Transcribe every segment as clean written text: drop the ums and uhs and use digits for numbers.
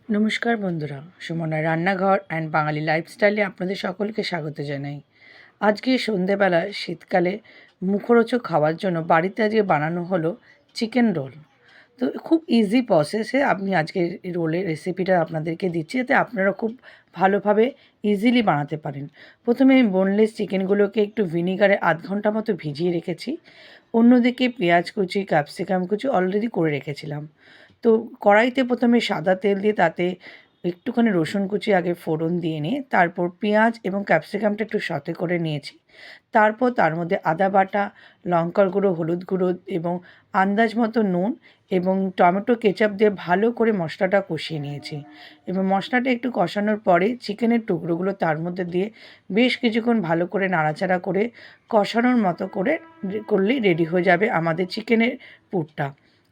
নমস্কার বন্ধুরা, সুমনা রান্নাঘর অ্যান্ড বাঙালি লাইফস্টাইলে আপনাদের সকলকে স্বাগত জানাই। আজকে সন্ধেবেলা শীতকালে মুখরোচক খাওয়ার জন্য বাড়িতে আজকে বানানো হলো চিকেন রোল। তো খুব ইজি প্রসেসে আমি আজকে এই রোলের রেসিপিটা আপনাদেরকে দিচ্ছি, যাতে আপনারা খুব ভালোভাবে ইজিলি বানাতে পারেন। প্রথমে আমি বোনলেস চিকেনগুলোকে একটু ভিনিগারে আধ ঘন্টা মতো ভিজিয়ে রেখেছি। অন্যদিকে পেঁয়াজ কুচি, ক্যাপসিকাম কুচি অলরেডি করে রেখেছিলাম। তো কড়াইতে প্রথমে সাদা তেল দিয়ে তাতে একটুখানি রসুন কুচি আগে ফোড়ন দিয়ে নিয়ে তারপর পেঁয়াজ এবং ক্যাপসিকামটা একটু সতে করে নিয়েছি। তারপর তার মধ্যে আদা বাটা, লঙ্কার গুঁড়ো, হলুদ গুঁড়ো এবং আন্দাজ মতো নুন এবং টমেটো কেচাপ দিয়ে ভালো করে মশলাটা কষিয়ে নিয়েছি। এবং মশলাটা একটু কষানোর পরে চিকেনের টুকরোগুলো তার মধ্যে দিয়ে বেশ কিছুক্ষণ ভালো করে নাড়াচাড়া করে কষানোর মতো করে করলেই রেডি হয়ে যাবে আমাদের চিকেনের পুরটা।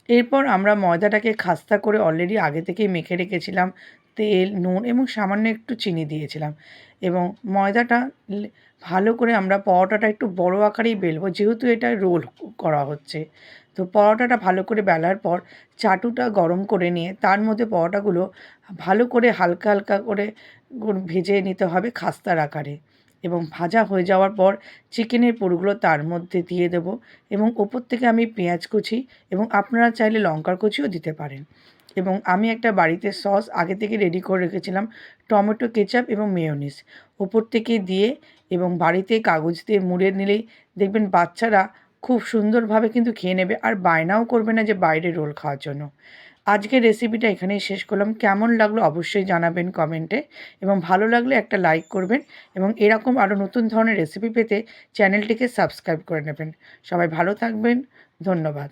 এরপর আমরা ময়দাটাকে খাস্তা করে অলরেডি আগে থেকেই মেখে রেখেছিলাম। তেল, নুন এবং সামান্য একটু চিনি দিয়েছিলাম এবং ময়দাটা ভালো করে আমরা পরোটাটা একটু বড় আকারেই বেলবো, যেহেতু এটা রোল করা হচ্ছে। তো পরোটাটা ভালো করে বেলার পর চাটুটা গরম করে নিয়ে তার মধ্যে পরোটাগুলো ভালো করে হালকা হালকা করে ভেজে নিতে হবে খাস্তার আকারে। এবং ভাজা হয়ে যাওয়ার পর চিকেনের পুরগুলো তার মধ্যে দিয়ে দেবো এবং ওপর থেকে আমি পেঁয়াজ কুচি এবং আপনারা চাইলে লঙ্কার কুচিও দিতে পারেন। এবং আমি একটা বাড়িতে সস আগে থেকে রেডি করে রেখেছিলাম, টমেটো কেচাপ এবং মেয়োনিজ ওপর থেকে দিয়ে এবং বাড়িতে কাগজ দিয়ে মুড়ে নিলেই দেখবেন বাচ্চারা খুব সুন্দরভাবে কিন্তু খেয়ে নেবে, আর বায়নাও করবে না যে বাইরে রোল খাওয়ার জন্য। আজকের রেসিপিটা এখানেই শেষ করলাম। কেমন লাগলো অবশ্যই জানাবেন কমেন্টে এবং ভালো লাগলে একটা লাইক করবেন এবং এরকম আরও নতুন ধরনের রেসিপি পেতে চ্যানেলটিকে সাবস্ক্রাইব করে নেবেন। সবাই ভালো থাকবেন। ধন্যবাদ।